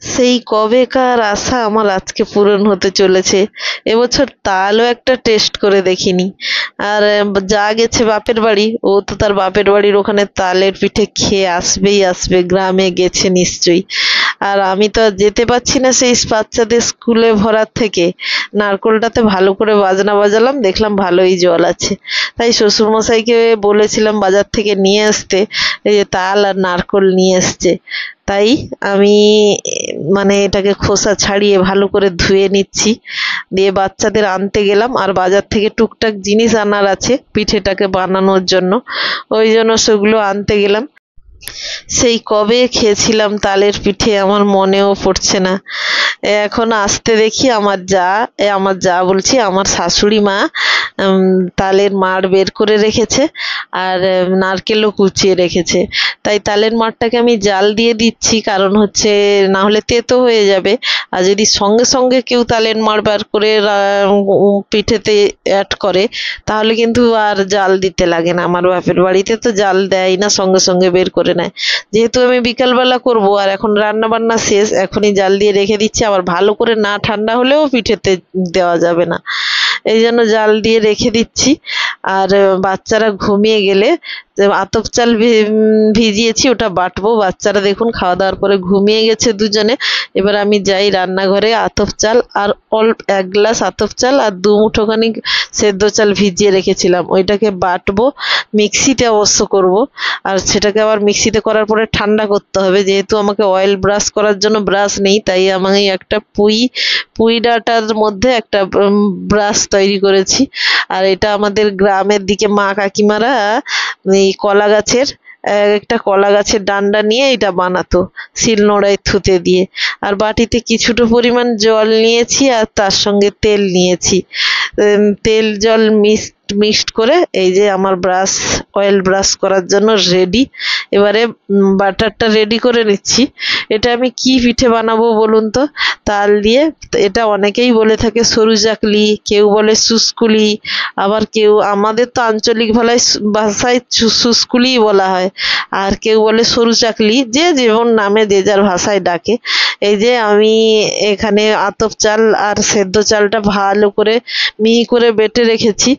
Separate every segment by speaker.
Speaker 1: সেই কবেকার আশা আমার আজকে পূরণ হতে চলেছে। এবছর তালও একটা টেস্ট করে দেখিনি। আর যা গেছে বাপের বাড়ি, ও তো তার বাপের বাড়ির ওখানে তালের পিঠে খেয়ে আসবেই আসবে, গ্রামে গেছে নিশ্চয়ই। আর আমি তো আর যেতে পারছি না সেই বাচ্চাদের স্কুলে ভরার থেকে। নারকোলটাতে ভালো করে বাজনা বাজালাম, দেখলাম ভালোই জল আছে। তাই শ্বশুরমশাইকে বলেছিলাম বাজার থেকে নিয়ে আসতে, এই যে তাল আর নারকোল নিয়ে এসছে। তাই আমি মানে এটাকে খোসা ছাড়িয়ে ভালো করে ধুয়ে নিচ্ছি, দিয়ে বাচ্চাদের আনতে গেলাম। আর বাজার থেকে টুকটাক জিনিস আনার আছে পিঠেটাকে বানানোর জন্য, ওই জন্য সেগুলো আনতে গেলাম। সেই কবে খেয়েছিলাম তালের পিঠে আমার মনেও পড়ছে না। এখন আসতে দেখি আমার যা বলছি আমার শাশুড়ি মা তালের মাড় বের করে রেখেছে, আর নারকেলও কুচিয়ে রেখেছে। তাই তালের মাড়টাকে আমি জাল দিয়ে দিচ্ছি, কারণ হচ্ছে না হলে তেতো হয়ে যাবে। আর যদি সঙ্গে সঙ্গে কেউ তালের মাড় বার করে পিঠেতে অ্যাড করে, তাহলে কিন্তু আর জাল দিতে লাগে না। আমার বাপের বাড়িতে তো জাল দেয় না, সঙ্গে সঙ্গে বের করে নেয়। যেহেতু আমি বিকালবেলা করব আর এখন রান্না বান্না শেষ, এখনই জাল দিয়ে রেখে দিচ্ছি। আবার ভালো করে না ঠান্ডা হলেও পিঠেতে দেওয়া যাবে না, এই জন্য জাল দিয়ে রেখে দিচ্ছি। আর বাচ্চারা ঘুমিয়ে গেলে আতপ চাল ভিজিয়েছি, ওটা বাটবো। বাচ্চারা দেখুন খাওয়া দাওয়ার পরে ঘুমিয়ে গেছে দুজনে। এবার আমি যাই রান্নাঘরে, আতপ চাল আর অল্প 1 গ্লাস আতপ চাল আর 2 মুঠোখানি সেদ্ধ চাল ভিজিয়ে রেখেছিলাম, ওইটাকে বাটবো। মিক্সিতে অবশ্য করব। আর সেটাকে আবার মিক্সিতে করার পরে ঠান্ডা করতে হবে, যেহেতু আমাকে অয়েল ব্রাশ করার জন্য ব্রাশ নেই, তাই আমি একটা পুই ডাঁটার মধ্যে একটা ব্রাশ তৈরি করেছি। আর এটা আমাদের গ্রামের দিকে মা কাকিমারা এই একটা কলা গাছের ডান্ডা নিয়ে এটা বানাতো, শিলনোড়ায় থুতে দিয়ে। আর বাটিতে কিছুটা পরিমাণ জল নিয়েছি আর তার সঙ্গে তেল নিয়েছি। তেল জল মিক্সড করে এই যে আমার অয়েল ব্রাশ করার জন্য রেডি। এবারে বাটারটা রেডি করে নিচ্ছি। এটা আমি কি পিঠে বানাবো বলুন তো? তাল দিয়ে। এটা অনেকেই বলে থাকে সরু চাকলি, কেউ বলে সুস্কুলি, আবার কেউ আমাদের তো আঞ্চলিক ভাষায় সুস্কুলিই বলা হয়, আর কেউ বলে সরু চাকলি, যে যেমন নামে যে যার ভাষায় ডাকে। এই যে আমি এখানে আতপ চাল আর সেদ্ধ চালটা ভালো করে মিহি করে বেটে রেখেছি।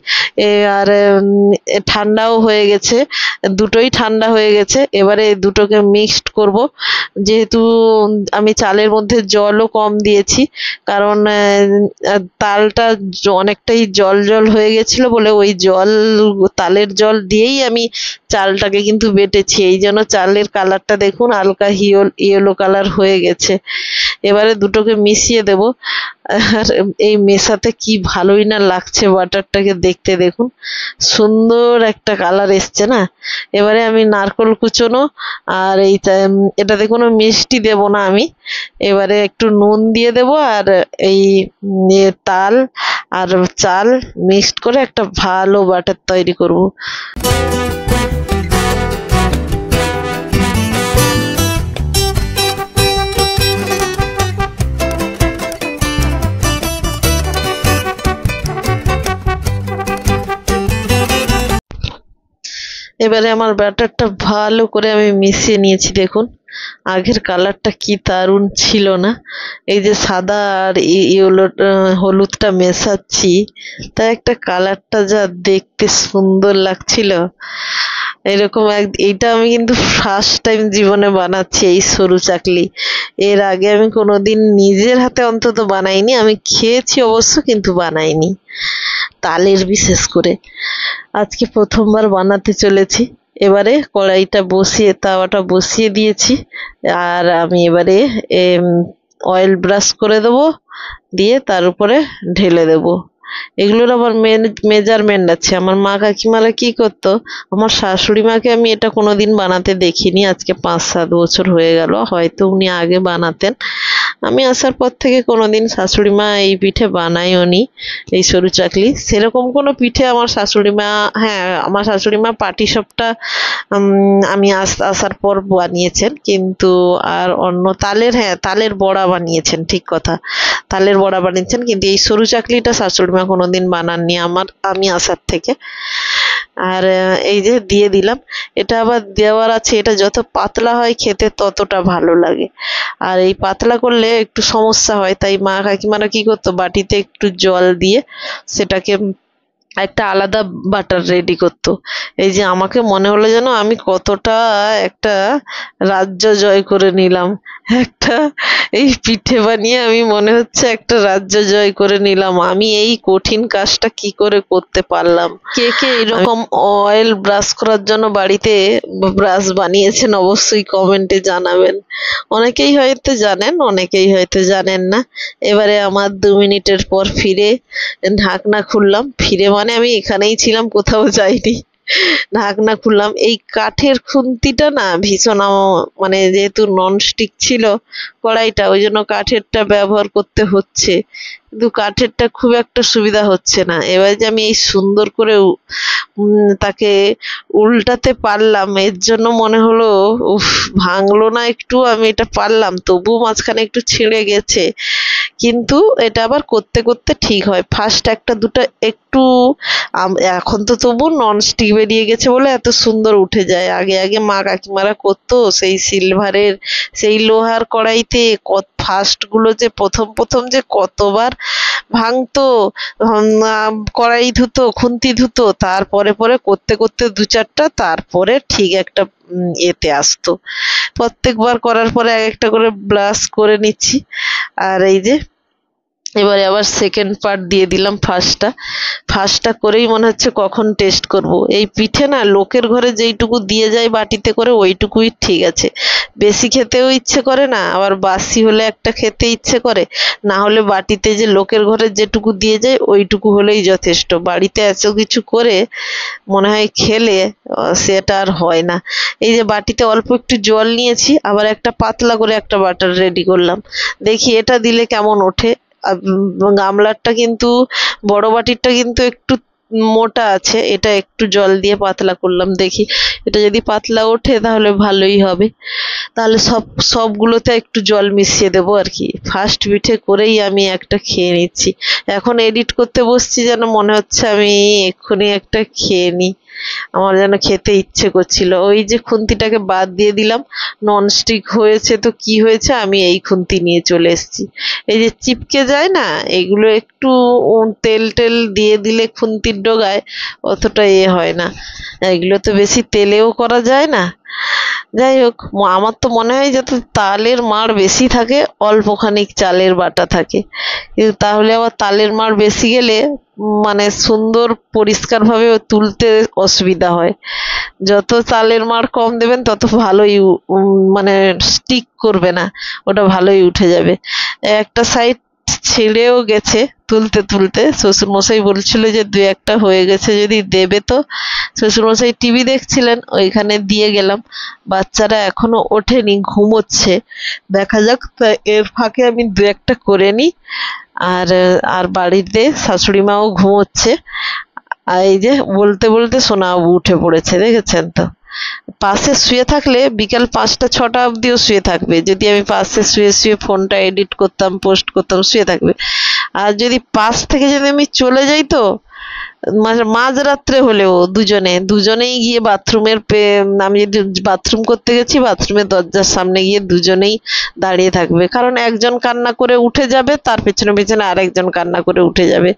Speaker 1: আর ঠান্ডাও হয়ে গেছে, দুটোই ঠান্ডা হয়ে গেছে। এবারে দুটোকে মিক্সড করব। যেহেতু আমি চালের মধ্যে জলও কম দিয়েছি, কারণ তালটা অনেকটাই জল জল হয়ে গেছিল বলে ওই তালের জল দিয়েই আমি চালটাকে কিন্তু বেটেছি। এই জন্য চালের কালারটা দেখুন হালকা ইয়েলো কালার হয়ে গেছে। এবারে দুটোকে মিশিয়ে দেব। আর এই মেশাতে কি ভালোই না লাগছে বাটারটাকে দেখতে, দেখুন সুন্দর একটা কালার এসছে না। এবারে আমি নারকোল কুচোনো আর এটাতে কোনো মিষ্টি দেব না আমি, এবারে একটু নুন দিয়ে দেব। আর এই তাল আর চাল মিক্সড করে একটা ভালো বাটার তৈরি করব। এবারে আমার ব্যাটারটা ভালো করে আমি মিশিয়ে নিয়েছি, দেখুন আগের কালারটা কি দারুণ ছিল না। এই যে সাদা আর হলুদটা মেশাচ্ছি, তাই একটা কালারটা যা দেখতে সুন্দর লাগছিল। এরকম এইটা আমি কিন্তু ফার্স্ট টাইম জীবনে বানাচ্ছি এই সরু চাকলি। এর আগে আমি কোনোদিন নিজের হাতে অন্তত বানাইনি, আমি খেয়েছি অবশ্য কিন্তু বানাইনি, তালের বিশেষ করে। আজকে প্রথমবার বানাতে চলেছি। এবারে তাওয়াটা বসিয়ে দিয়েছি। আর আমি এবারে অয়েল ব্রাশ করে দেবো, দিয়ে তার উপরে ঢেলে দেবো। এগুলোর আবার মেজারমেন্ট আছে। আমার মা কাকিমারা কি করতো, আমার শাশুড়ি মাকে আমি এটা কোনোদিন বানাতে দেখিনি। আজকে 5-7 বছর হয়ে গেল, হয়তো উনি আগে বানাতেন। আমি আসার পর থেকে কোনোদিন শাশুড়ি মা এই পিঠে বানায়ওনি, এই সরু চাকলি। সেরকম কোনো পিঠে আমার শাশুড়ি মা, হ্যাঁ আমার শাশুড়ি মা পাটিসাপটা আমি আসার পর বানিয়েছেন, কিন্তু আর অন্য তালের বড়া বানিয়েছেন, ঠিক কথা, তালের বড়া বানিয়েছেন, কিন্তু এই সরু চাকলিটা শাশুড়ি মা কোনোদিন বানাননি আমি আসার থেকে। আর এই যে দিয়ে দিলাম। এটা আবার দেওয়ার আছে, এটা যত পাতলা হয় খেতে ততটা ভালো লাগে। আর এই পাতলা করলে একটু সমস্যা হয়, তাই মা কাকিমারা কি করতো, বাটিতে একটু জল দিয়ে সেটাকে একটা আলাদা বাটার রেডি করতো। এই যে আমাকে মনে হলো যেন আমি কতটা একটা রাজ্য জয় করে নিলাম। একটা এই পিঠে বানিয়ে আমি মনে হচ্ছে একটা রাজ্য জয় করে নিলাম। আমি এই কঠিন কাজটা কি করে করতে পারলাম। কে কে এরকম অয়েল ব্রাশ করার জন্য বাড়িতে ব্রাশ বানিয়েছেন অবশ্যই কমেন্টে জানাবেন। অনেকেই হয়তো জানেন, অনেকেই হয়তো জানেন না। এবারে আমার 2 মিনিটের পর ফিরে ঢাকনা খুললাম। ফিরে মানে আমি এখানেই ছিলাম, কোথাও যাইনি। ঢাকনা খুললাম। এই কাঠের খুন্তিটা না ভীষণ মানে যেহেতু ননস্টিক ছিল কড়াইটা, ওই জন্য কাঠেরটা ব্যবহার করতে হচ্ছে, কিন্তু কাঠেরটা খুব একটা সুবিধা হচ্ছে না। এবার যে আমি এই সুন্দর করে তাকে উল্টাতে পারলাম, এর জন্য মনে হলো উফ, ভাঙলো না একটু, আমি এটা পারলাম, তবু মাঝখানে একটু ছিঁড়ে গেছে। কিন্তু এটা আবার করতে করতে ঠিক হয়। ফার্স্ট একটা দুটো একটু এখন তো তবু ননস্টিক বেরিয়ে গেছে বলে এত সুন্দর উঠে যায়। আগে আগে মা কাকিমারা করতো সেই সিলভারের, সেই লোহার কড়াইতে ফার্স্ট গুলো যে প্রথম প্রথম যে কতবার ভাঙতো, কড়াই ধুতো, খুন্তি ধুতো, তারপরে পরে করতে করতে 2-4টা, তারপরে ঠিক একটা এতে আসতো। প্রত্যেকবার করার পরে এক একটা করে ব্রাশ করে নিচ্ছি। আর এই যে এবারে আবার সেকেন্ড পার্ট দিয়ে দিলাম ফার্স্টটা করেই মনে হচ্ছে কখন টেস্ট করব। এই পিঠে না লোকের ঘরে যেইটুকু দিয়ে যায় বাটিতে করে ওইটুকুই ঠিক আছে। বেশি খেতেও ইচ্ছে করে না, আবার বাসি হলে একটা খেতে ইচ্ছে করে, না হলে বাটিতে যে লোকের ঘরে যেটুকু দিয়ে যায় ওইটুকু হলেই যথেষ্ট। বাড়িতে এত কিছু করে মনে হয় খেলে সেটা আর হয় না। এই যে বাটিতে অল্প একটু জল নিয়েছি, আবার একটা পাতলা করে একটা বাটার রেডি করলাম। দেখি এটা দিলে কেমন ওঠে। গামলারটা কিন্তু, বড় বাটিরটা কিন্তু একটু মোটা আছে, এটা একটু জল দিয়ে পাতলা করলাম। দেখি এটা যদি পাতলা ওঠে তাহলে ভালোই হবে। তাহলে সবগুলোতে একটু জল মিশিয়ে দেবো আর কি। ফার্স্ট পিঠে করেই আমি একটা খেয়ে নিচ্ছি। এখন এডিট করতে বসছি যেন মনে হচ্ছে আমি এক্ষুনি একটা খেয়ে নিই, আমার যেন খেতে ইচ্ছে করছিল। ওই যে খুন্তিটাকে বাদ দিয়ে দিলাম, ননস্টিক হয়েছে তো কি হয়েছে, আমি এই খুন্তি নিয়ে চলে এসেছি। এই যে চিপকে যায় না এগুলো, একটু তেল টেল দিয়ে দিলে খুন্তির ডগায় অতটা হয় না। এগুলো তো বেশি তেলেও করা যায় না। যাই হোক, আমার তো মনে হয় যাতে তালের মাড় বেশি থাকে, অল্পখানিক চালের বাটা থাকে, কিন্তু তাহলে আবার তালের মাড় বেশি গেলে মানে সুন্দর পরিষ্কার ভাবে তুলতে অসুবিধা হয়। যত চালের মাড় কম দেবেন তত ভালোই মানে স্টিক করবে না, ওটা ভালোই উঠে যাবে। একটা সাইড ছিঁড়েও গেছে তুলতে তুলতে। শ্বশুরমশাই বলছিল যে 2-1টা হয়ে গেছে, যদি দেবে তো। শ্বশুরমশাই টিভি দেখছিলেন, ওইখানে দিয়ে গেলাম। বাচ্চারা এখনো ওঠেনি, ঘুমোচ্ছে। দেখা যাক, এর ফাঁকে আমি 2-1টা করে নিই। আর আর বাড়িতে শাশুড়ি মাও ঘুমোচ্ছে। আর এই যে বলতে বলতে সোনাবাবু উঠে পড়েছে, দেখেছেন তো। পাশে শুয়ে থাকলে বিকাল 5টা-6টা অবধিও শুয়ে থাকবে, যদি আমি পাশে শুয়ে শুয়ে ফোনটা এডিট করতাম, পোস্ট করতাম, শুয়ে থাকবে। আর যদি পাশ থেকে যদি আমি চলে যাই তো মাঝরাত্রে হলেও দুজনেই গিয়ে আমি যদি বাথরুম করতে গেছি, বাথরুমের দরজার সামনে গিয়ে দুজনেই দাঁড়িয়ে থাকবে। কারণ একজন কান্না করে উঠে যাবে, তার পেছনে পেছনে আরেকজন কান্না করে উঠে যাবে,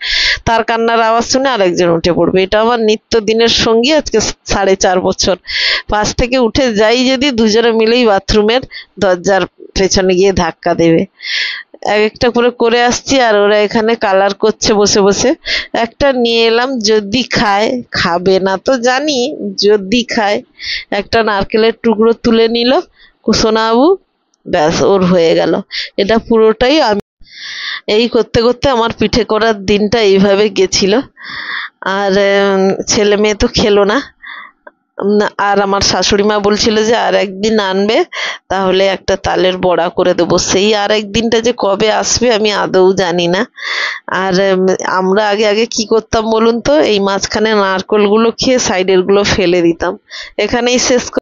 Speaker 1: তার কান্নার আওয়াজ শুনে আরেকজন উঠে পড়বে। এটা আমার নিত্যদিনের সঙ্গী আজকে 4.5 বছর। পাশ থেকে উঠে যাই যদি, দুজনে মিলেই বাথরুমের দরজার পেছনে গিয়ে ধাক্কা দেবে। এক একটা করে করে আসছি, আর ওরা এখানে কালার করছে বসে বসে। একটা নিয়ে এলাম, যদি খায়, খাবে না তো জানি, যদি খায়। একটা নারকেলের টুকরো তুলে নিল সোনাবাবু, ব্যাস ওর হয়ে গেল। এটা পুরোটাই আমি। এই করতে করতে আমার পিঠে করার দিনটা এইভাবে গেছিল। আর ছেলে মেয়ে তো খেলো না। আর আমার শাশুড়ি মা বলছিল যে আর একদিন আনবে, তাহলে একটা তালের বড়া করে দেবো। সেই আর একদিনটা যে কবে আসবে আমি আদৌ জানি না। আর আমরা আগে আগে কি করতাম বলুন তো, এই মাঝখানে নারকেলগুলো খেয়ে সাইডের গুলো ফেলে দিতাম। এখানেই শেষ।